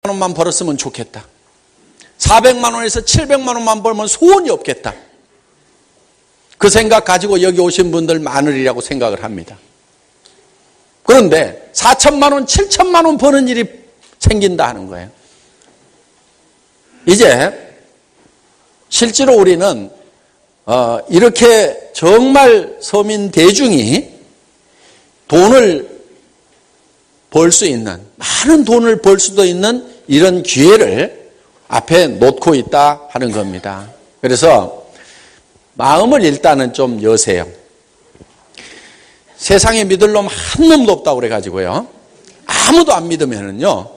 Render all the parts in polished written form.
원만 벌었으면 좋겠다. 400만 원에서 700만 원만 벌면 소원이 없겠다. 그 생각 가지고 여기 오신 분들 많으리라고 생각을 합니다. 그런데 4천만 원, 7천만 원 버는 일이 생긴다 하는 거예요. 이제 실제로 우리는 이렇게 정말 서민 대중이 돈을 벌 수 있는, 많은 돈을 벌 수도 있는 이런 기회를 앞에 놓고 있다 하는 겁니다. 그래서 마음을 일단은 좀 여세요. 세상에 믿을 놈 한 놈도 없다고 그래가지고요. 아무도 안 믿으면은요,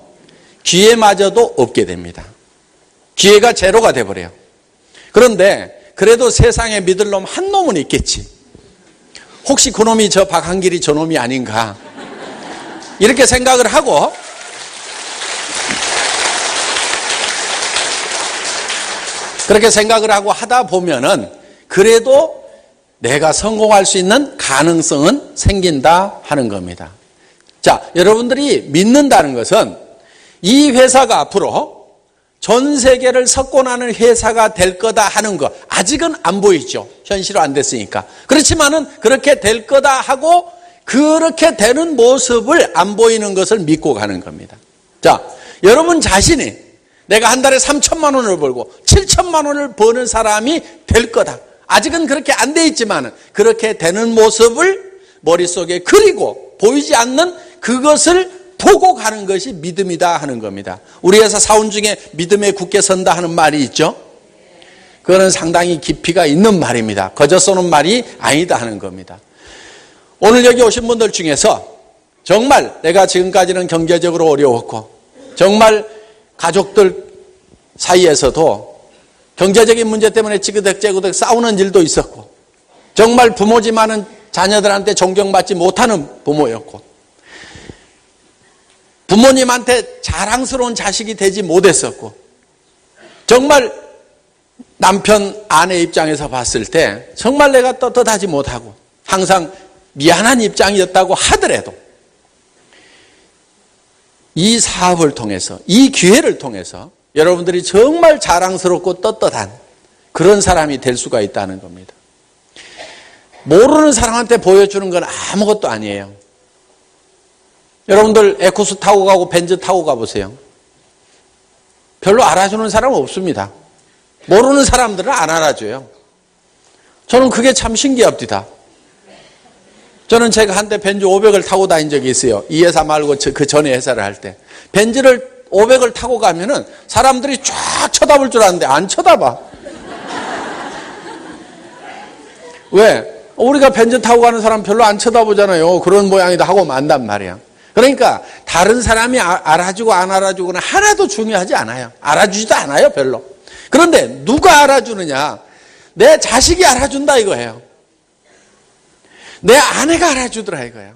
기회마저도 없게 됩니다. 기회가 제로가 돼버려요. 그런데 그래도 세상에 믿을 놈 한 놈은 있겠지. 혹시 그 놈이 저 박한길이 저 놈이 아닌가. 이렇게 생각을 하고 그렇게 생각을 하고 하다 보면은 그래도 내가 성공할 수 있는 가능성은 생긴다 하는 겁니다. 자, 여러분들이 믿는다는 것은 이 회사가 앞으로 전 세계를 석권하는 회사가 될 거다 하는 거 아직은 안 보이죠. 현실화 안 됐으니까. 그렇지만은 그렇게 될 거다 하고 그렇게 되는 모습을 안 보이는 것을 믿고 가는 겁니다. 자, 여러분 자신이 내가 한 달에 3천만 원을 벌고 7천만 원을 버는 사람이 될 거다. 아직은 그렇게 안 돼 있지만 그렇게 되는 모습을 머릿속에 그리고 보이지 않는 그것을 보고 가는 것이 믿음이다 하는 겁니다. 우리 회사 사원 중에 믿음에 굳게 선다 하는 말이 있죠. 그거는 상당히 깊이가 있는 말입니다. 거저 쏘는 말이 아니다 하는 겁니다. 오늘 여기 오신 분들 중에서 정말 내가 지금까지는 경제적으로 어려웠고 정말 가족들 사이에서도 경제적인 문제 때문에 찌그덕 싸우는 일도 있었고 정말 부모지만은 자녀들한테 존경받지 못하는 부모였고 부모님한테 자랑스러운 자식이 되지 못했었고 정말 남편 아내 입장에서 봤을 때 정말 내가 떳떳하지 못하고 항상 미안한 입장이었다고 하더라도 이 사업을 통해서 이 기회를 통해서 여러분들이 정말 자랑스럽고 떳떳한 그런 사람이 될 수가 있다는 겁니다. 모르는 사람한테 보여주는 건 아무것도 아니에요. 여러분들 에코스 타고 가고 벤츠 타고 가보세요. 별로 알아주는 사람은 없습니다. 모르는 사람들은 안 알아줘요. 저는 그게 참 신기합니다. 저는 제가 한때 벤츠 500을 타고 다닌 적이 있어요. 이 회사 말고 그 전에 회사를 할 때. 벤츠를 500을 타고 가면은 사람들이 쫙 쳐다볼 줄 아는데 안 쳐다봐. 왜? 우리가 벤츠 타고 가는 사람 별로 안 쳐다보잖아요. 그런 모양이다 하고 만단 말이야. 그러니까 다른 사람이 알아주고 안 알아주고는 하나도 중요하지 않아요. 알아주지도 않아요, 별로. 그런데 누가 알아주느냐? 내 자식이 알아준다 이거예요. 내 아내가 알아주더라 이거예요.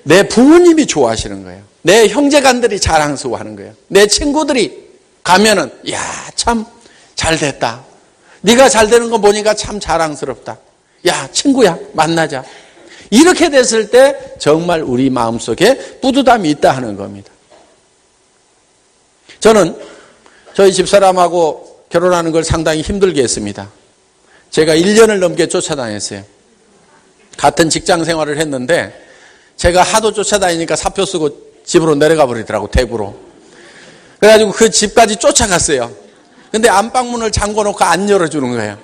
내 부모님이 좋아하시는 거예요. 내 형제간들이 자랑스러워하는 거예요. 내 친구들이 가면은 야, 참 잘됐다. 네가 잘 되는 거 보니까 참 자랑스럽다. 야, 친구야, 만나자. 이렇게 됐을 때 정말 우리 마음속에 뿌듯함이 있다 하는 겁니다. 저는 저희 집사람하고 결혼하는 걸 상당히 힘들게 했습니다. 제가 1년을 넘게 쫓아다녔어요. 같은 직장 생활을 했는데 제가 하도 쫓아다니니까 사표 쓰고 집으로 내려가 버리더라고, 대구로. 그래가지고 그 집까지 쫓아갔어요. 근데 안방문을 잠궈놓고 안 열어주는 거예요.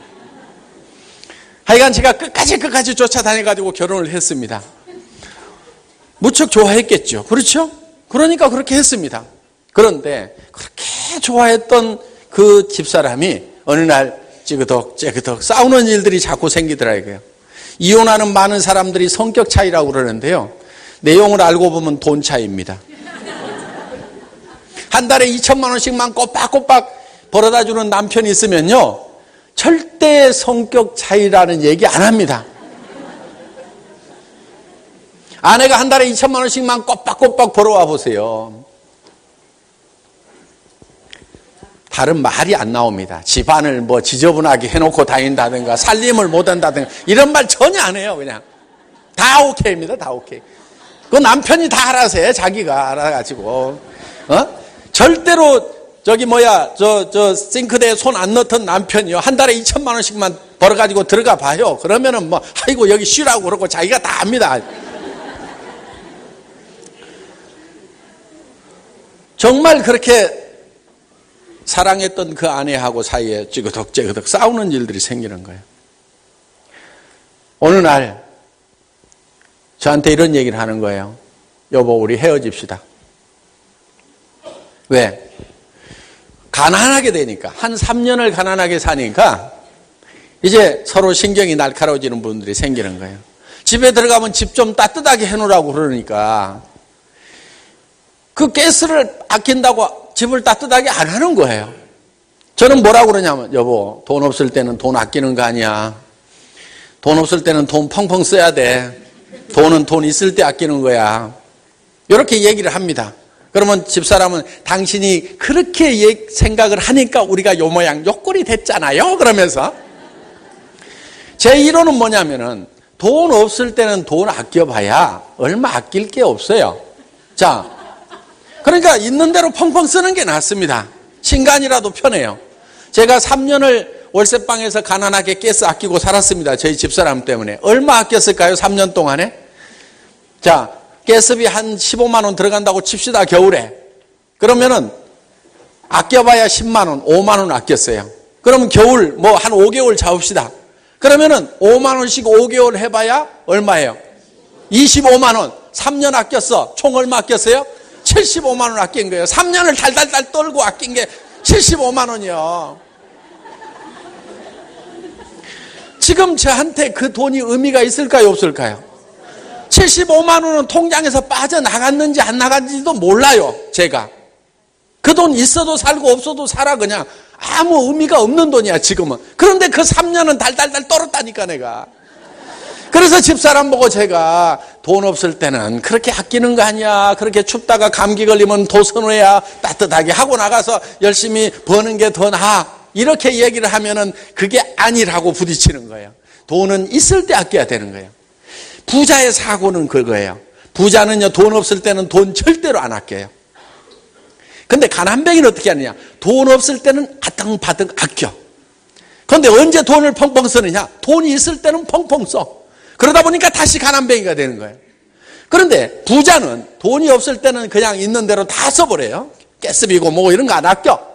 하여간 제가 끝까지 쫓아다녀가지고 결혼을 했습니다. 무척 좋아했겠죠. 그렇죠? 그러니까 그렇게 했습니다. 그런데 그렇게 좋아했던 그 집사람이 어느 날 찌그덕 싸우는 일들이 자꾸 생기더라고요. 이혼하는 많은 사람들이 성격 차이라고 그러는데요. 내용을 알고 보면 돈 차이입니다. 한 달에 2천만 원씩만 꼬박꼬박 벌어다 주는 남편이 있으면요. 절대 성격 차이라는 얘기 안 합니다. 아내가 한 달에 2천만 원씩만 꼬박꼬박 벌어와 보세요. 다른 말이 안 나옵니다. 집안을 뭐 지저분하게 해놓고 다닌다든가 살림을 못한다든가 이런 말 전혀 안 해요. 그냥 다 오케이입니다. 다 오케이. 그 남편이 다 알아서 해. 자기가 알아가지고. 절대로 저 싱크대에 손 안 넣던 남편이요. 한 달에 2천만 원씩만 벌어가지고 들어가 봐요. 그러면은 아이고, 여기 쉬라고 그러고 자기가 다 압니다. 정말 그렇게 사랑했던 그 아내하고 사이에 찌그덕 싸우는 일들이 생기는 거예요. 어느 날 저한테 이런 얘기를 하는 거예요. 여보, 우리 헤어집시다. 왜? 가난하게 되니까, 한 3년을 가난하게 사니까 이제 서로 신경이 날카로워지는 분들이 생기는 거예요. 집에 들어가면 집 좀 따뜻하게 해놓으라고 그러니까 그 가스를 아낀다고 집을 따뜻하게 안 하는 거예요. 저는 뭐라고 그러냐면, 여보, 돈 없을 때는 돈 아끼는 거 아니야. 돈 없을 때는 돈 펑펑 써야 돼. 돈은 돈 있을 때 아끼는 거야. 이렇게 얘기를 합니다. 그러면 집사람은 당신이 그렇게 생각을 하니까 우리가 요 모양 요 꼴이 됐잖아요. 그러면서 제 이론은 뭐냐면은 돈 없을 때는 돈 아껴봐야 얼마 아낄 게 없어요. 자, 그러니까 있는 대로 펑펑 쓰는 게 낫습니다. 신간이라도 편해요. 제가 3년을 월세방에서 가난하게 가스 아끼고 살았습니다. 저희 집사람 때문에. 얼마 아꼈을까요? 3년 동안에? 자, 가스비 한 15만 원 들어간다고 칩시다, 겨울에. 그러면은 아껴봐야 10만 원, 5만 원 아꼈어요. 그러면 겨울 한 5개월 잡읍시다. 그러면은 5만 원씩 5개월 해봐야 얼마예요? 25만 원. 3년 아꼈어. 총 얼마 아꼈어요? 75만 원 아낀 거예요. 3년을 달달달 떨고 아낀 게 75만 원이요. 지금 저한테 그 돈이 의미가 있을까요, 없을까요? 75만 원은 통장에서 빠져나갔는지 안 나갔는지도 몰라요, 제가. 그 돈 있어도 살고 없어도 살아, 그냥. 아무 의미가 없는 돈이야, 지금은. 그런데 그 3년은 달달달 떨었다니까, 내가. 그래서 집사람 보고 제가 돈 없을 때는 그렇게 아끼는 거 아니야. 그렇게 춥다가 감기 걸리면 도선호야 따뜻하게 하고 나가서 열심히 버는 게 더 나아. 이렇게 얘기를 하면은 그게 아니라고 부딪히는 거예요. 돈은 있을 때 아껴야 되는 거예요. 부자의 사고는 그거예요. 부자는요, 돈 없을 때는 돈 절대로 안 아껴요. 근데 가난뱅이는 어떻게 하느냐? 돈 없을 때는 아등바등 아껴. 그런데 언제 돈을 펑펑 쓰느냐? 돈이 있을 때는 펑펑 써. 그러다 보니까 다시 가난뱅이가 되는 거예요. 그런데 부자는 돈이 없을 때는 그냥 있는 대로 다 써버려요. 가스비고 뭐 이런 거 안 아껴.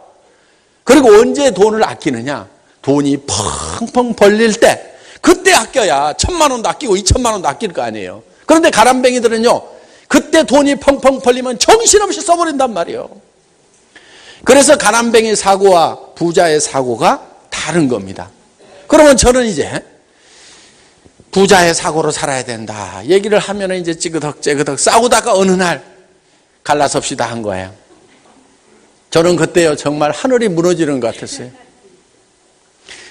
그리고 언제 돈을 아끼느냐? 돈이 펑펑 벌릴 때, 그때 아껴야 1,000만 원도 아끼고 2,000만 원도 아낄 거 아니에요. 그런데 가난뱅이들은요, 그때 돈이 펑펑 벌리면 정신없이 써버린단 말이에요. 그래서 가난뱅이 사고와 부자의 사고가 다른 겁니다. 그러면 저는 이제 부자의 사고로 살아야 된다 얘기를 하면 이제 찌그덕 싸우다가 어느 날 갈라섭시다 한 거예요. 저는 그때요, 정말 하늘이 무너지는 것 같았어요.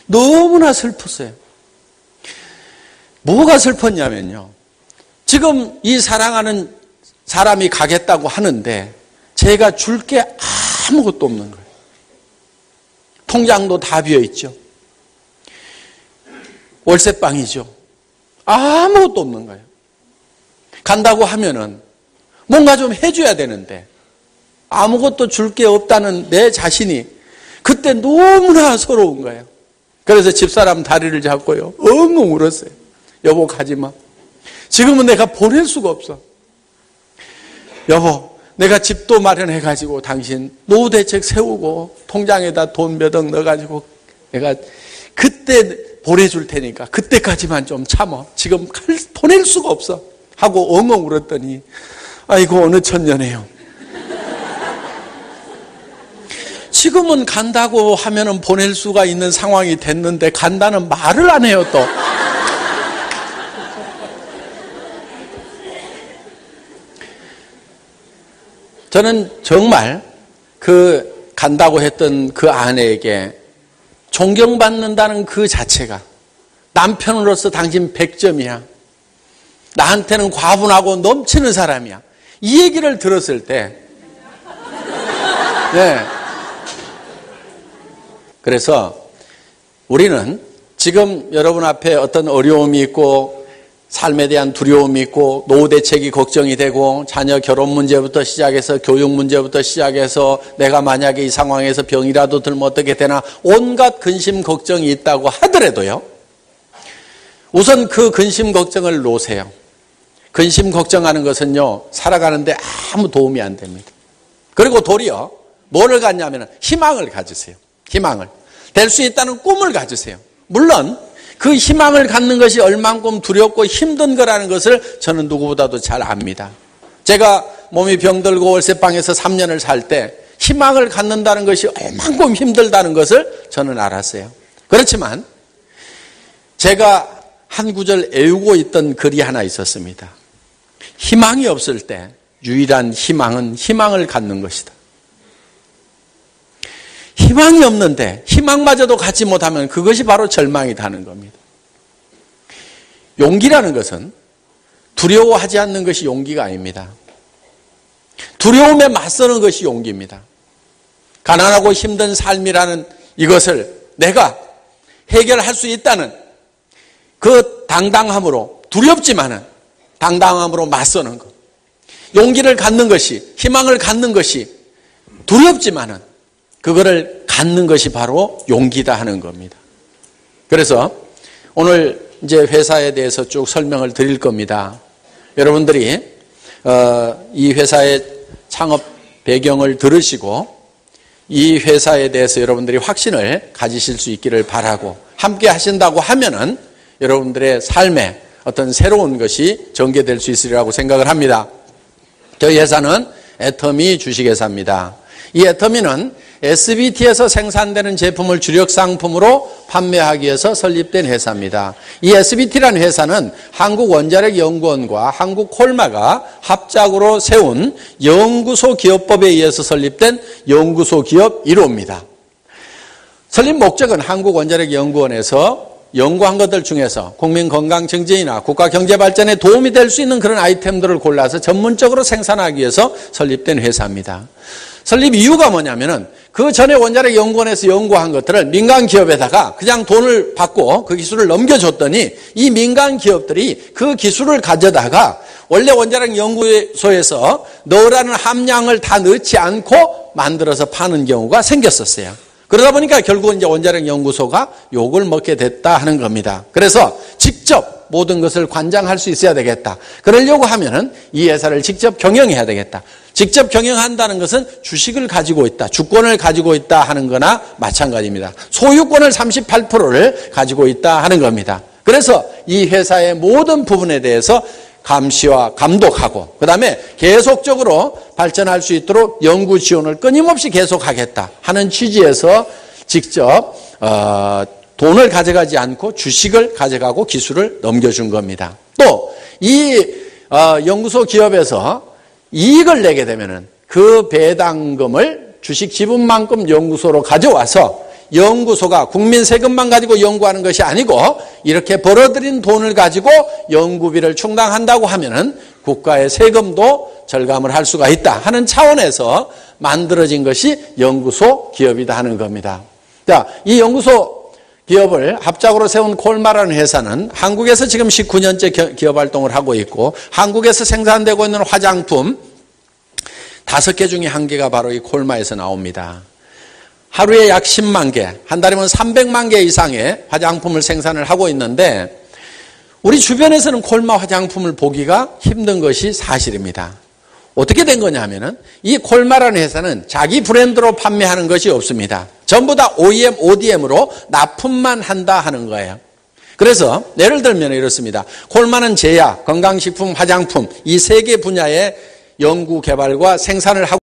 너무나 슬펐어요. 뭐가 슬펐냐면요, 지금 이 사랑하는 사람이 가겠다고 하는데 제가 줄 게 아무것도 없는 거예요. 통장도 다 비어있죠. 월세방이죠. 아무것도 없는 거예요. 간다고 하면은 뭔가 좀 해줘야 되는데 아무것도 줄 게 없다는 내 자신이 그때 너무나 서러운 거예요. 그래서 집사람 다리를 잡고요, 엉엉 울었어요. 여보, 가지 마. 지금은 내가 보낼 수가 없어. 여보, 내가 집도 마련해가지고 당신 노후대책 세우고 통장에다 돈 몇 억 넣어가지고 내가 그때 보내줄 테니까 그때까지만 좀 참어. 지금 보낼 수가 없어. 하고 엉엉 울었더니 아이고, 어느 천년에요. 지금은 간다고 하면은 보낼 수가 있는 상황이 됐는데 간다는 말을 안 해요, 또. 저는 정말 그 간다고 했던 그 아내에게 존경받는다는 그 자체가, 남편으로서 당신 100점이야. 나한테는 과분하고 넘치는 사람이야. 이 얘기를 들었을 때, 네. 그래서 우리는 지금 여러분 앞에 어떤 어려움이 있고 삶에 대한 두려움이 있고 노후 대책이 걱정이 되고 자녀 결혼 문제부터 시작해서 교육 문제부터 시작해서 내가 만약에 이 상황에서 병이라도 들면 어떻게 되나 온갖 근심 걱정이 있다고 하더라도요. 우선 그 근심 걱정을 놓으세요. 근심 걱정하는 것은요. 살아가는데 아무 도움이 안 됩니다. 그리고 도리어 뭐를 갖냐면 희망을 가지세요. 희망을. 될 수 있다는 꿈을 가지세요. 물론 그 희망을 갖는 것이 얼만큼 두렵고 힘든 거라는 것을 저는 누구보다도 잘 압니다. 제가 몸이 병들고 월세방에서 3년을 살 때 희망을 갖는다는 것이 얼만큼 힘들다는 것을 저는 알았어요. 그렇지만 제가 한 구절 애우고 있던 글이 하나 있었습니다. 희망이 없을 때 유일한 희망은 희망을 갖는 것이다. 희망이 없는데 희망마저도 갖지 못하면 그것이 바로 절망이라는 겁니다. 용기라는 것은 두려워하지 않는 것이 용기가 아닙니다. 두려움에 맞서는 것이 용기입니다. 가난하고 힘든 삶이라는 이것을 내가 해결할 수 있다는 그 당당함으로 두렵지만은 당당함으로 맞서는 것. 용기를 갖는 것이 희망을 갖는 것이 두렵지만은 그거를 갖는 것이 바로 용기다 하는 겁니다. 그래서 오늘 이제 회사에 대해서 쭉 설명을 드릴 겁니다. 여러분들이 이 회사의 창업 배경을 들으시고 이 회사에 대해서 여러분들이 확신을 가지실 수 있기를 바라고 함께 하신다고 하면은 여러분들의 삶에 어떤 새로운 것이 전개될 수 있으리라고 생각을 합니다. 저희 회사는 애터미 주식회사입니다. 이 애터미는 SBT에서 생산되는 제품을 주력 상품으로 판매하기 위해서 설립된 회사입니다. 이 SBT라는 회사는 한국원자력연구원과 한국콜마가 합작으로 세운 연구소 기업법에 의해서 설립된 연구소 기업 1호입니다. 설립 목적은 한국원자력연구원에서 연구한 것들 중에서 국민 건강 증진이나 국가 경제 발전에 도움이 될 수 있는 그런 아이템들을 골라서 전문적으로 생산하기 위해서 설립된 회사입니다. 설립 이유가 뭐냐면은 그 전에 원자력 연구원에서 연구한 것들을 민간 기업에다가 그냥 돈을 받고 그 기술을 넘겨줬더니 이 민간 기업들이 그 기술을 가져다가 원래 원자력 연구소에서 넣으라는 함량을 다 넣지 않고 만들어서 파는 경우가 생겼었어요. 그러다 보니까 결국은 이제 원자력 연구소가 욕을 먹게 됐다 하는 겁니다. 그래서 직접 모든 것을 관장할 수 있어야 되겠다. 그러려고 하면은 이 회사를 직접 경영해야 되겠다. 직접 경영한다는 것은 주식을 가지고 있다, 주권을 가지고 있다 하는 거나 마찬가지입니다. 소유권을 38%를 가지고 있다 하는 겁니다. 그래서 이 회사의 모든 부분에 대해서 감시와 감독하고 그다음에 계속적으로 발전할 수 있도록 연구 지원을 끊임없이 계속하겠다 하는 취지에서 직접 돈을 가져가지 않고 주식을 가져가고 기술을 넘겨준 겁니다. 또 이 연구소 기업에서 이익을 내게 되면은 그 배당금을 주식 지분만큼 연구소로 가져와서 연구소가 국민 세금만 가지고 연구하는 것이 아니고 이렇게 벌어들인 돈을 가지고 연구비를 충당한다고 하면은 국가의 세금도 절감을 할 수가 있다 하는 차원에서 만들어진 것이 연구소 기업이다 하는 겁니다. 자, 이 연구소 기업을 합작으로 세운 콜마라는 회사는 한국에서 지금 19년째 기업 활동을 하고 있고 한국에서 생산되고 있는 화장품 5개 중에 1개가 바로 이 콜마에서 나옵니다. 하루에 약 10만 개, 한 달이면 300만 개 이상의 화장품을 생산을 하고 있는데 우리 주변에서는 콜마 화장품을 보기가 힘든 것이 사실입니다. 어떻게 된 거냐면은 이 콜마라는 회사는 자기 브랜드로 판매하는 것이 없습니다. 전부 다 OEM, ODM으로 납품만 한다 하는 거예요. 그래서 예를 들면 이렇습니다. 콜마는 제약, 건강식품, 화장품 이 3개 분야의 연구 개발과 생산을 하고